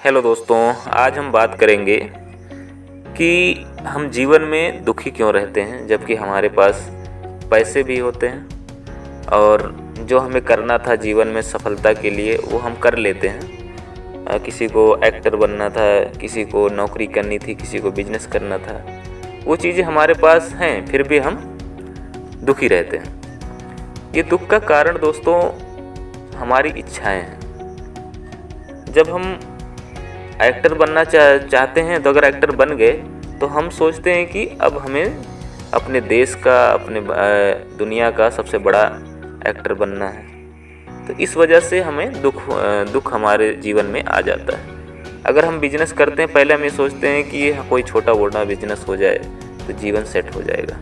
Hello दोस्तों, आज हम बात करेंगे कि हम जीवन में दुखी क्यों रहते हैं जबकि हमारे पास पैसे भी होते हैं और जो हमें करना था जीवन में सफलता के लिए वो हम कर लेते हैं। किसी को एक्टर बनना था, किसी को नौकरी करनी थी, किसी को बिजनेस करना था, वो चीज़ें हमारे पास हैं, फिर भी हम दुखी रहते हैं। ये दुख का कारण दोस्तों हमारी इच्छाएं हैं। जब हम एक्टर बनना चाहते हैं तो अगर एक्टर बन गए तो हम सोचते हैं कि अब हमें अपने देश का, अपने दुनिया का सबसे बड़ा एक्टर बनना है। तो इस वजह से हमें दुख हमारे जीवन में आ जाता है। अगर हम बिजनेस करते हैं, पहले हम ये सोचते हैं कि कोई छोटा मोटा बिजनेस हो जाए तो जीवन सेट हो जाएगा।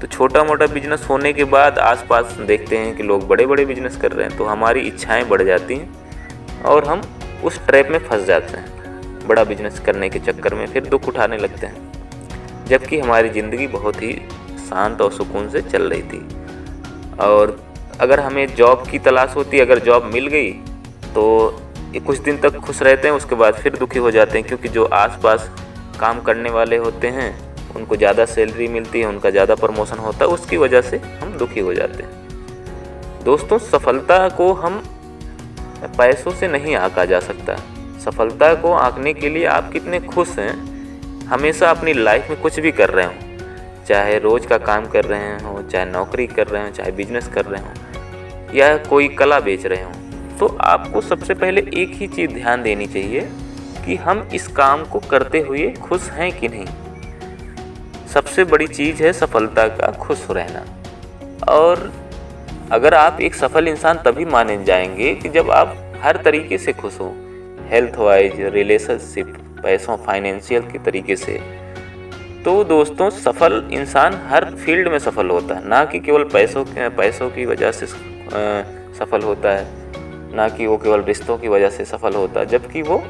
तो छोटा मोटा बिजनेस होने के बाद आसपास देखते हैं कि लोग बड़े बड़े बिजनेस कर रहे हैं, तो हमारी इच्छाएं बढ़ जाती हैं और हम उस ट्रैप में फंस जाते हैं। बड़ा बिजनेस करने के चक्कर में फिर दुख उठाने लगते हैं, जबकि हमारी ज़िंदगी बहुत ही शांत और सुकून से चल रही थी। और अगर हमें जॉब की तलाश होती, अगर जॉब मिल गई तो कुछ दिन तक खुश रहते हैं, उसके बाद फिर दुखी हो जाते हैं, क्योंकि जो आसपास काम करने वाले होते हैं उनको ज़्यादा सैलरी मिलती है, उनका ज़्यादा प्रमोशन होता है, उसकी वजह से हम दुखी हो जाते हैं। दोस्तों, सफलता को हम पैसों से नहीं आंका जा सकता। सफलता को आंकने के लिए आप कितने खुश हैं, हमेशा अपनी लाइफ में कुछ भी कर रहे हो, चाहे रोज़ का काम कर रहे हो, चाहे नौकरी कर रहे हो, चाहे बिजनेस कर रहे हो या कोई कला बेच रहे हो, तो आपको सबसे पहले एक ही चीज़ ध्यान देनी चाहिए कि हम इस काम को करते हुए खुश हैं कि नहीं। सबसे बड़ी चीज़ है सफलता का खुश रहना। और अगर आप एक सफल इंसान तभी माने जाएंगे कि जब आप हर तरीके से खुश हो, हेल्थ वाइज, रिलेशनशिप, पैसों, फाइनेंशियल के तरीके से। तो दोस्तों, सफल इंसान हर फील्ड में सफल होता है, ना कि केवल पैसों की वजह से सफल होता है, ना कि वो केवल रिश्तों की वजह से सफल होता है, जबकि वो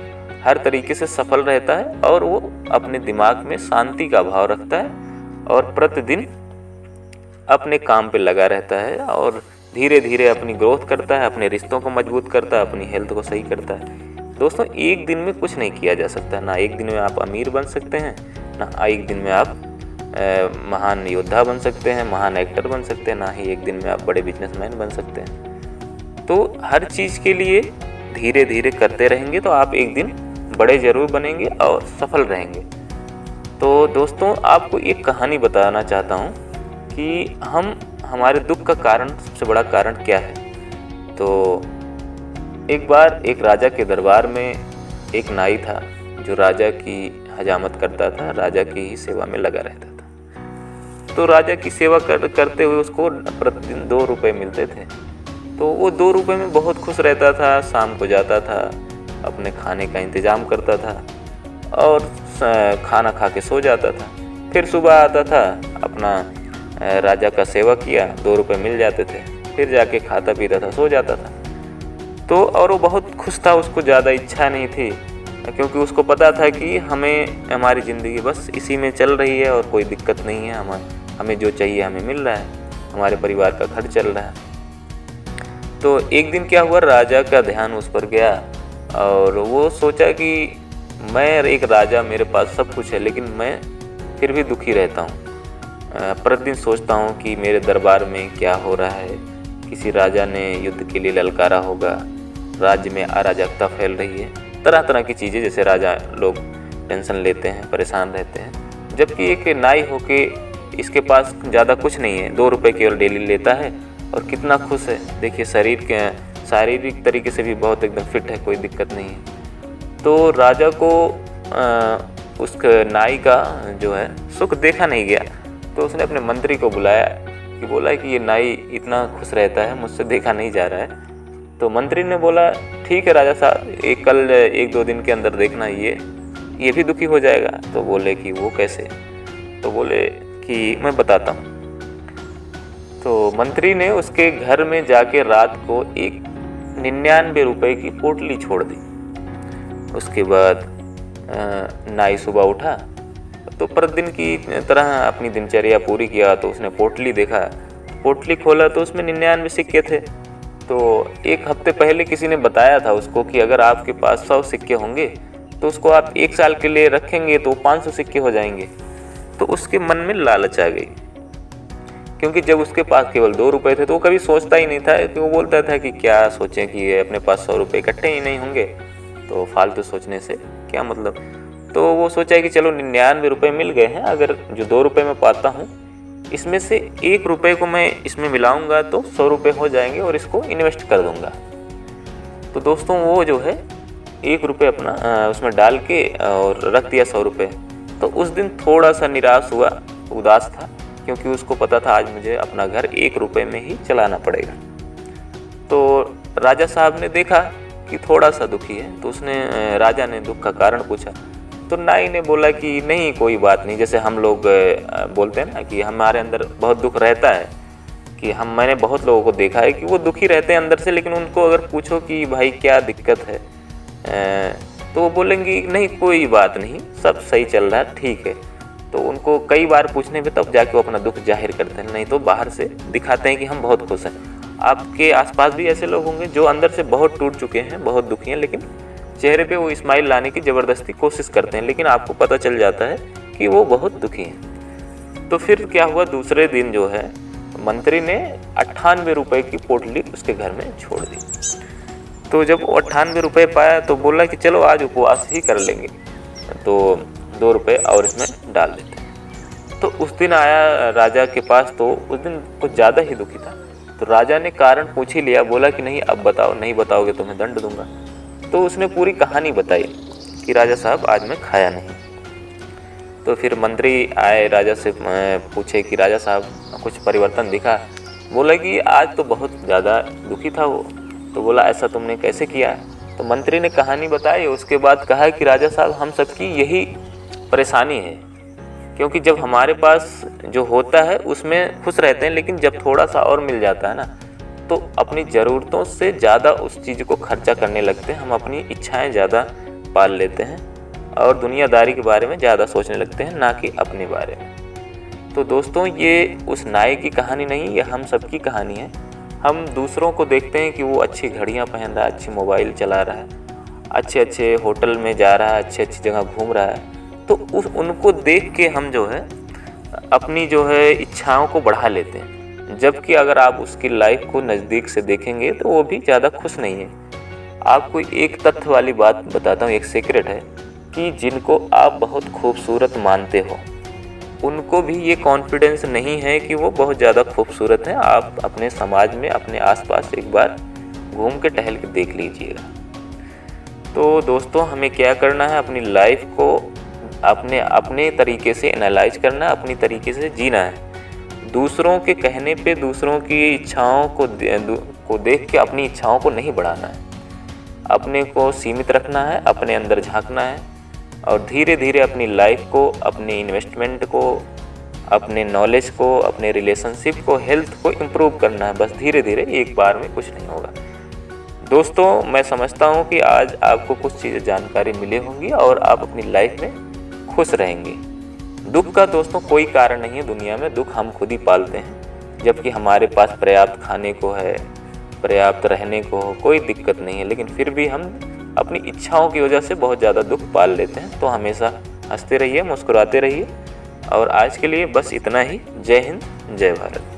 हर तरीके से सफल रहता है और वो अपने दिमाग में शांति का भाव रखता है और प्रतिदिन अपने काम पे लगा रहता है और धीरे धीरे अपनी ग्रोथ करता है, अपने रिश्तों को मजबूत करता है, अपनी हेल्थ को सही करता है। दोस्तों, एक दिन में कुछ नहीं किया जा सकता। ना एक दिन में आप अमीर बन सकते हैं, ना एक दिन में आप महान योद्धा बन सकते हैं, महान एक्टर बन सकते हैं, ना ही एक दिन में आप बड़े बिजनेसमैन बन सकते हैं। तो हर चीज़ के लिए धीरे धीरे करते रहेंगे तो आप एक दिन बड़े ज़रूर बनेंगे और सफल रहेंगे। तो दोस्तों, आपको एक कहानी बताना चाहता हूँ कि हमारे दुख का कारण, सबसे बड़ा कारण क्या है। तो एक बार एक राजा के दरबार में एक नाई था जो राजा की हजामत करता था, राजा की ही सेवा में लगा रहता था। तो राजा की सेवा करते हुए उसको प्रतिदिन 2 रुपये मिलते थे। तो वो 2 रुपये में बहुत खुश रहता था। शाम को जाता था, अपने खाने का इंतज़ाम करता था और खाना खा के सो जाता था। फिर सुबह आता था, अपना राजा का सेवा किया, 2 रुपये मिल जाते थे, फिर जाके खाता पीता था, सो जाता था। तो और वो बहुत खुश था, उसको ज़्यादा इच्छा नहीं थी, क्योंकि उसको पता था कि हमारी ज़िंदगी बस इसी में चल रही है और कोई दिक्कत नहीं है। हमें जो चाहिए हमें मिल रहा है, हमारे परिवार का खर्च चल रहा है। तो एक दिन क्या हुआ, राजा का ध्यान उस पर गया और वो सोचा कि मैं एक राजा, मेरे पास सब कुछ है, लेकिन मैं फिर भी दुखी रहता हूँ। प्रतिदिन सोचता हूँ कि मेरे दरबार में क्या हो रहा है, किसी राजा ने युद्ध के लिए ललकारा होगा, राज्य में अराजकता फैल रही है, तरह तरह की चीज़ें, जैसे राजा लोग टेंशन लेते हैं, परेशान रहते हैं। जबकि एक नाई होके इसके पास ज़्यादा कुछ नहीं है, 2 रुपये केवल डेली लेता है और कितना खुश है। देखिए, शारीरिक तरीके से भी बहुत एकदम फिट है, कोई दिक्कत नहीं है। तो राजा को उस नाई का जो है सुख देखा नहीं गया। तो उसने अपने मंत्री को बुलाया कि बोला कि ये नाई इतना खुश रहता है, मुझसे देखा नहीं जा रहा है। तो मंत्री ने बोला, ठीक है राजा साहब, कल 1-2 दिन के अंदर देखना, ये भी दुखी हो जाएगा। तो बोले कि वो कैसे? तो बोले कि मैं बताता हूँ। तो मंत्री ने उसके घर में जाके रात को एक 99 रुपये की पोटली छोड़ दी। उसके बाद नाई सुबह उठा तो प्रतिदिन की तरह अपनी दिनचर्या पूरी किया। तो उसने पोटली देखा, पोटली खोला तो उसमें 99 सिक्के थे। तो एक हफ्ते पहले किसी ने बताया था उसको कि अगर आपके पास 100 सिक्के होंगे तो उसको आप 1 साल के लिए रखेंगे तो 500 सिक्के हो जाएंगे। तो उसके मन में लालच आ गई, क्योंकि जब उसके पास केवल 2 रुपये थे तो वो कभी सोचता ही नहीं था कि वो बोलता था कि क्या सोचें कि ये अपने पास 100 रुपये इकट्ठे ही नहीं होंगे, तो फालतू सोचने से क्या मतलब। तो वो सोचा कि चलो 99 रुपये मिल गए हैं, अगर जो 2 रुपये मैं पाता हूँ इसमें से 1 रुपये को मैं इसमें मिलाऊंगा तो 100 रुपये हो जाएंगे और इसको इन्वेस्ट कर दूंगा। तो दोस्तों वो जो है 1 रुपये अपना उसमें डाल के और रख दिया 100 रुपये। तो उस दिन थोड़ा सा निराश हुआ, उदास था, क्योंकि उसको पता था आज मुझे अपना घर 1 रुपये में ही चलाना पड़ेगा। तो राजा साहब ने देखा कि थोड़ा सा दुखी है, तो उसने राजा ने दुख का कारण पूछा। तो नाई ने बोला कि नहीं कोई बात नहीं, जैसे हम लोग बोलते हैं ना कि हमारे अंदर बहुत दुख रहता है, कि मैंने बहुत लोगों को देखा है कि वो दुखी रहते हैं अंदर से, लेकिन उनको अगर पूछो कि भाई क्या दिक्कत है तो वो बोलेंगे नहीं कोई बात नहीं, सब सही चल रहा है, ठीक है। तो उनको कई बार पूछने पे तब जाके वो अपना दुख जाहिर करते हैं, नहीं तो बाहर से दिखाते हैं कि हम बहुत खुश हैं। आपके आसपास भी ऐसे लोग होंगे जो अंदर से बहुत टूट चुके हैं, बहुत दुखी हैं, लेकिन चेहरे पे वो स्माइल लाने की ज़बरदस्ती कोशिश करते हैं, लेकिन आपको पता चल जाता है कि वो बहुत दुखी हैं। तो फिर क्या हुआ, दूसरे दिन जो है मंत्री ने 98 रुपये की पोटली उसके घर में छोड़ दी। तो जब 98 रुपये पाया तो बोला कि चलो आज उपवास ही कर लेंगे, तो 2 रुपये और इसमें डाल देते। तो उस दिन आया राजा के पास, तो उस दिन कुछ ज़्यादा ही दुखी था। तो राजा ने कारण पूछ ही लिया, बोला कि नहीं अब बताओ, नहीं बताओगे तो मैं दंड दूंगा। तो उसने पूरी कहानी बताई कि राजा साहब आज मैं खाया नहीं। तो फिर मंत्री आए, राजा से पूछे कि राजा साहब कुछ परिवर्तन दिखा। बोला कि आज तो बहुत ज़्यादा दुखी था वो। तो बोला ऐसा तुमने कैसे किया। तो मंत्री ने कहानी बताई, उसके बाद कहा कि राजा साहब हम सबकी यही परेशानी है, क्योंकि जब हमारे पास जो होता है उसमें खुश रहते हैं, लेकिन जब थोड़ा सा और मिल जाता है ना तो अपनी ज़रूरतों से ज़्यादा उस चीज़ को खर्चा करने लगते हैं, हम अपनी इच्छाएं ज़्यादा पाल लेते हैं और दुनियादारी के बारे में ज़्यादा सोचने लगते हैं, ना कि अपने बारे में। तो दोस्तों ये उस नाई की कहानी नहीं, ये हम सब की कहानी है। हम दूसरों को देखते हैं कि वो अच्छी घड़ियां पहन रहा है, अच्छी मोबाइल चला रहा है, अच्छे अच्छे होटल में जा रहा है, अच्छी अच्छी जगह घूम रहा है, तो उनको देख के हम जो है अपनी जो है इच्छाओं को बढ़ा लेते हैं। जबकि अगर आप उसकी लाइफ को नज़दीक से देखेंगे तो वो भी ज़्यादा खुश नहीं है। आपको एक तथ्य वाली बात बताता हूँ, एक सीक्रेट है कि जिनको आप बहुत खूबसूरत मानते हो उनको भी ये कॉन्फिडेंस नहीं है कि वो बहुत ज़्यादा खूबसूरत हैं। आप अपने समाज में, अपने आसपास एक बार घूम के टहल के देख लीजिएगा। तो दोस्तों हमें क्या करना है, अपनी लाइफ को अपने तरीके से एनालाइज करना, अपनी तरीके से जीना है। दूसरों के कहने पे, दूसरों की इच्छाओं को देख के अपनी इच्छाओं को नहीं बढ़ाना है, अपने को सीमित रखना है, अपने अंदर झांकना है और धीरे धीरे अपनी लाइफ को, अपने इन्वेस्टमेंट को, अपने नॉलेज को, अपने रिलेशनशिप को, हेल्थ को इम्प्रूव करना है। बस धीरे धीरे, एक बार में कुछ नहीं होगा। दोस्तों मैं समझता हूँ कि आज आपको कुछ चीज़ें जानकारी मिली होंगी और आप अपनी लाइफ में खुश रहेंगे। दुख का दोस्तों कोई कारण नहीं है दुनिया में, दुख हम खुद ही पालते हैं। जबकि हमारे पास पर्याप्त खाने को है, पर्याप्त रहने को हो, कोई दिक्कत नहीं है, लेकिन फिर भी हम अपनी इच्छाओं की वजह से बहुत ज़्यादा दुख पाल लेते हैं। तो हमेशा हंसते रहिए, मुस्कुराते रहिए और आज के लिए बस इतना ही। जय हिंद, जय भारत।